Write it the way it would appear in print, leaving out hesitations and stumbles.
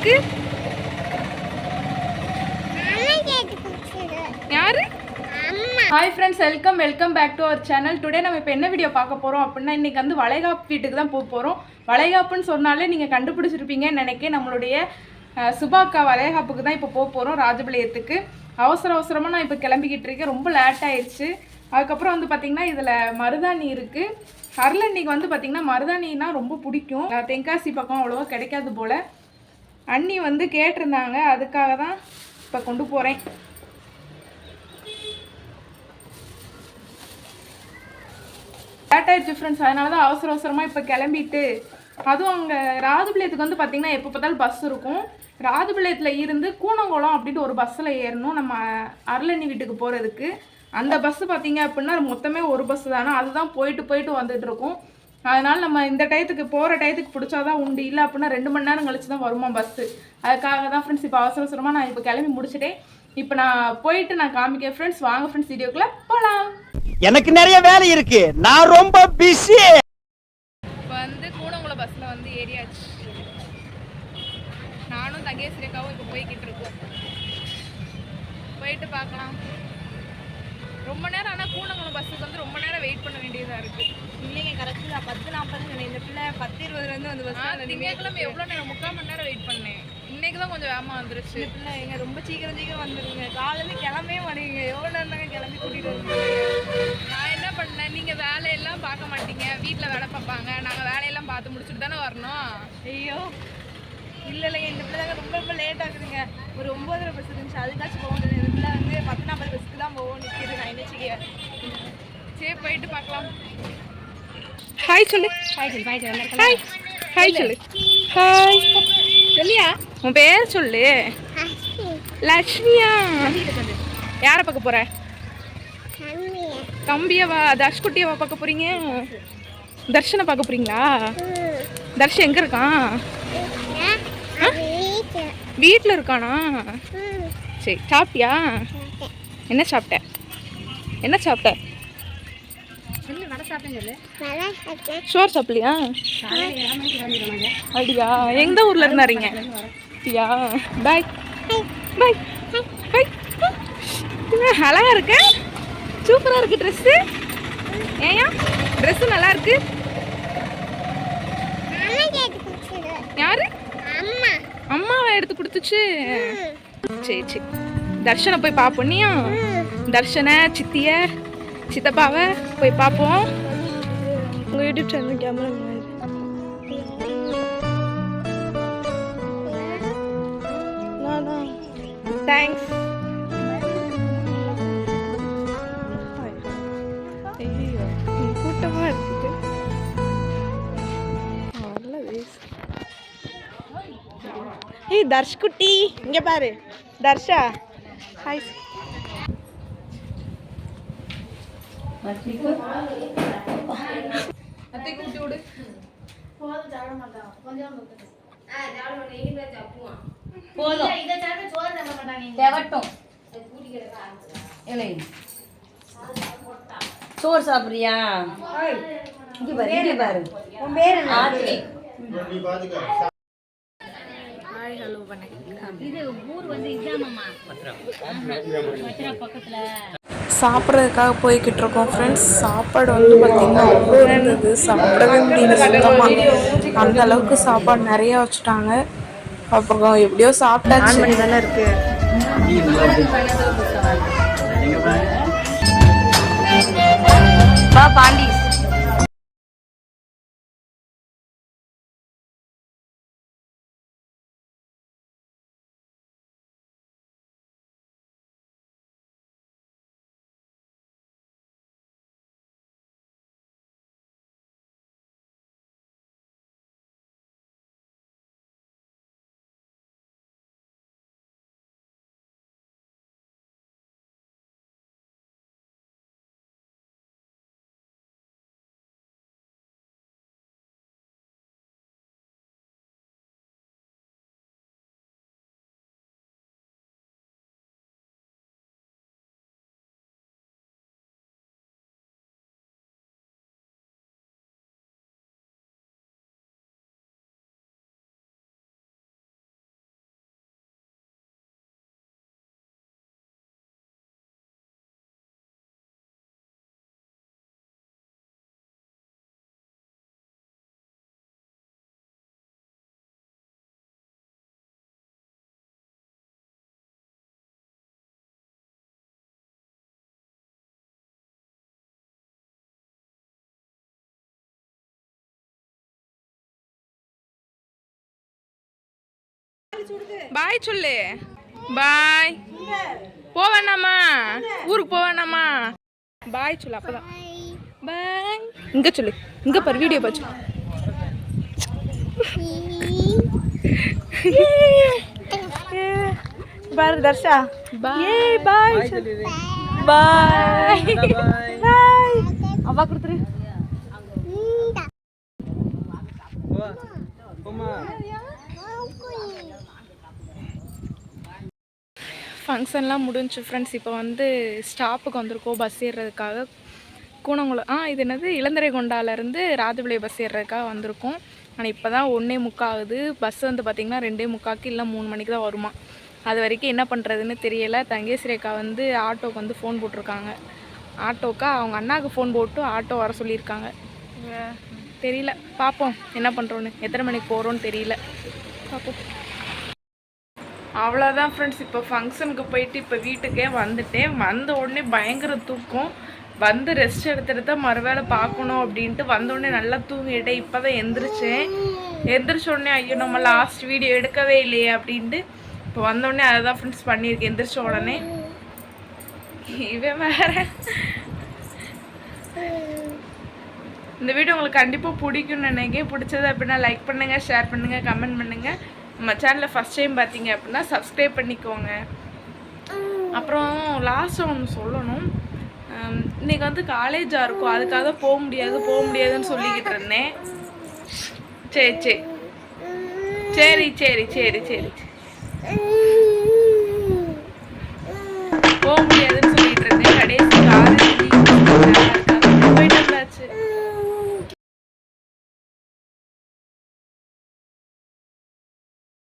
இருக்கு? யாரு? Hi friends, welcome back to our channel. Today நம்ம இப்போ என்ன வீடியோ பார்க்க போகிறோம் அப்படின்னா, இன்றைக்கி வந்து வளைகாப்பு வீட்டுக்கு தான் போக போகிறோம். வளைகாப்புன்னு சொன்னாலே நீங்கள் கண்டுபிடிச்சிருப்பீங்கன்னு நினைக்கிறேன். நம்மளுடைய சுபாக்கா வளைகாப்புக்கு தான் இப்போ போக போகிறோம், ராஜபாளையத்துக்கு. அவசரமாக நான் இப்போ கிளம்பிக்கிட்டு இருக்கேன். ரொம்ப லேட் ஆயிடுச்சு. அதுக்கப்புறம் வந்து பார்த்திங்கன்னா இதில் மருதாணி இருக்குது. அருளன்னைக்கு வந்து பார்த்திங்கன்னா மருதாணின்னா ரொம்ப பிடிக்கும். தென்காசி பக்கம் அவ்வளோவா கிடைக்காது போல். அண்ணி வந்து கேட்டிருந்தாங்க, அதுக்காக தான் இப்போ கொண்டு போகிறேன். லேட் ஆயிடுச்சு ஃப்ரெண்ட்ஸ், அதனால தான் அவசரமாக இப்போ கிளம்பிட்டு. அதுவும் அங்கே ராஜபாளையத்துக்கு வந்து பார்த்திங்கன்னா எப்போ பார்த்தாலும் பஸ் இருக்கும். ராஜபாளையத்தில் இருந்து கூனங்குளம் அப்படின்ட்டு ஒரு பஸ்ஸில் ஏறணும் நம்ம அருளண்ணி வீட்டுக்கு போகிறதுக்கு. அந்த பஸ்ஸு பார்த்திங்க அப்படின்னா மொத்தமே ஒரு பஸ்ஸு தானே, அதுதான் போயிட்டு வந்துட்டுருக்கும். அதனால் நம்ம இந்த டயத்துக்கு போகிற டயத்துக்கு பிடிச்சாதான் உண்டு, இல்லை அப்படின்னா 2 மணி நேரம் கழிச்சு தான் வருமா பஸ்ஸு. அதுக்காக தான் ஃப்ரெண்ட்ஸ் இப்போ அவசரமாக நான் இப்போ கிளம்பி முடிச்சுட்டேன். இப்போ நான் போயிட்டு நான் காமிக்கிறேன் ஃப்ரெண்ட்ஸ். வாங்க ஃப்ரெண்ட்ஸ், வீடியோக்குள்ளே போகலாம். எனக்கு நிறைய வேலை இருக்கு, நான் ரொம்ப பிஸி. இப்போ வந்து கூனங்குளம் பஸ்ஸில் வந்து ஏறியாச்சு. நானும் தங்கேஸ்வரிக்காவும் இப்போ போய்கிட்டு இருக்கோம். போயிட்டு பார்க்கலாம். ரொம்ப நேரம், ஆனால் கூனங்குளம் பஸ்ஸுக்கு வந்து ரொம்ப நேரம் வெயிட் பண்ண வேண்டியதாக இருக்குது. இல்லைங்க, கரெக்டாக 10:40 இந்த பிள்ளை 10:20 வந்து பஸ். திங்கட்கிழமை எவ்வளோ நேரம், 3/4 மணி நேரம் வெயிட் பண்ணேன். இன்னைக்கு தான் கொஞ்சம் வேகமாக வந்துருச்சு. இந்த பிள்ளை எங்க ரொம்ப சீக்கிரம் வந்துருங்க. காலையில கிளம்பவே மாட்டேங்க. எவ்வளோ நேரம் தாங்க கிளம்பி கூட்டிகிட்டு வந்து. நான் என்ன பண்ணேன், நீங்கள் வேலையெல்லாம் பார்க்க மாட்டீங்க, வீட்டில் வேலை பார்ப்பாங்க. நாங்கள் வேலையெல்லாம் பார்த்து முடிச்சுட்டு தானே வரணும். ஐயோ இல்லைங்க, இந்த பிள்ளை தாங்க ரொம்ப லேட் ஆகுதுங்க. ஒரு 9:30 பஸ் இருந்துச்சு, அதுக்காச்சும் போக முடியாது. இந்த பிள்ளை வந்து 10:40 பஸ்ஸுக்கு தான் போவோம் நிற்கிது. நான் என்னச்சிக்க சரி போயிட்டு பார்க்கலாம். ஹாய் சொல்லு. ஹாய் சொல்லு. ஹாய் சொல்லியா? உன் பேர் சொல்லு. லட்சுமியா? யாரை பார்க்க போற? தம்பியவா? தர்ஷ்குட்டியவா பார்க்க போறீங்க? தர்ஷனை பார்க்க போறீங்களா? தர்ஷன் எங்க இருக்கான்? வீட்டில் இருக்கானா? சரி, சாப்பிட்டியா? என்ன சாப்பிட்ட? சோறு சாப்பிடலையா? அப்படியா? எந்த ஊர்ல இருந்தாருங்க? அப்படியா? பாய். அழகா இருக்க, சூப்பரா இருக்கு ட்ரெஸ்ஸு. ஏயா ட்ரெஸ்ஸு நல்லா இருக்கு. யாரு? அம்மாவை எடுத்து கொடுத்துச்சு. சரி தர்ஷனை போய் பார்ப்போம். நீயா தர்ஷனை, சித்திய, சித்தப்பாவை போய் பார்ப்போம். உங்கள் யூடியூப் சேனல் கேமரா தேங்க்ஸ். கூட்டமாக இருக்குது. ஏய் தர்ஷ்குட்டி, இங்கே பாரு. தர்ஷா ஹாய். அத்தை கூட்டி விடு. சோறு சாப்பிடுறியா? இங்க பாரு. உன் பேர் என்ன? ஹாய், ஹலோ, வணக்கம். இது ஊர் வந்து இதாமம்மா பக்கத்துல சாப்பிட்றதுக்காக போய்கிட்டு இருக்கோம் ஃப்ரெண்ட்ஸ். சாப்பாடு வந்து பார்த்திங்கன்னா அவ்வளோ இருந்தது, சாப்பிடவே முடியல சுத்தமாக. அந்த அளவுக்கு சாப்பாடு நிறையா வச்சுட்டாங்க. அப்புறம் எப்படியோ சாப்பிட்டாச்சு. தானே இருக்கு. பாண்டி பாய் சொல்லு. பாய். போவேணாமா? ஊருக்கு போவேணாமா? பாய் சொல்லு. அப்பதான் பாய். இங்க சொல்லு. இங்க பாரு வீடியோ பாச்சு. பாரு தர்ஷா. பாய். பாய் பாய் பாய். அவ்வா கொடுத்துரு. ஃபங்க்ஷன்லாம் முடிஞ்சு ஃப்ரெண்ட்ஸ். இப்போ வந்து ஸ்டாப்புக்கு வந்திருக்கோம் பஸ் ஏறுறதுக்காக. கூனங்குளம் இது என்னது இளந்தரைகொண்டாலேருந்து ராஜபாளையம் பஸ் ஏறுறதுக்காக வந்திருக்கோம். ஆனால் இப்போ தான் 1:45 ஆகுது. பஸ் வந்து பார்த்திங்கன்னா 2:45 இல்லை 3 மணிக்கு தான் வருமா. அது வரைக்கும் என்ன பண்ணுறதுன்னு தெரியலை. தங்கேஸ்வரி அக்கா வந்து ஆட்டோக்கு வந்து ஃபோன் போட்டிருக்காங்க. ஆட்டோக்கா அவங்க அண்ணாவுக்கு ஃபோன் போட்டு ஆட்டோ வர சொல்லியிருக்காங்க. தெரியல, பார்ப்போம் என்ன பண்ணுறோன்னு. எத்தனை மணிக்கு போகிறோன்னு தெரியல, பார்ப்போம். அவ்வளோதான் ஃப்ரெண்ட்ஸ். இப்போ ஃபங்க்ஷனுக்கு போயிட்டு இப்போ வீட்டுக்கே வந்துட்டேன். வந்த உடனே பயங்கர தூக்கம். வந்து ரெஸ்ட் எடுத்துகிட்டு தான் மறுவேளை பார்க்கணும் அப்படின்ட்டு வந்தோடனே நல்லா தூங்கிட்டேன். இப்போ தான் எந்திரிச்சேன். எந்திரிச்ச உடனே ஐயோ நம்ம லாஸ்ட் வீடியோ எடுக்கவே இல்லையே அப்படின்ட்டு இப்போ வந்தோடனே அதை தான் ஃப்ரெண்ட்ஸ் பண்ணியிருக்கேன். எந்திரிச்ச உடனே இவன் வேற. இந்த வீடியோ உங்களுக்கு கண்டிப்பாக பிடிக்கும்னு நினைக்கிறேன். பிடிச்சது அப்படின்னா லைக் பண்ணுங்கள், ஷேர் பண்ணுங்கள், கமெண்ட் பண்ணுங்கள். நம்ம சேனலில் ஃபஸ்ட் டைம் பார்த்தீங்க அப்படின்னா சப்ஸ்கிரைப் பண்ணிக்கோங்க. அப்புறம் லாஸ்ட்டாக ஒன்று சொல்லணும். இன்றைக்கி வந்து காலேஜாக இருக்கும், அதுக்காக போக முடியாதுன்னு சொல்லிக்கிட்டு இருந்தேன். சரி போக முடியாதுன்னு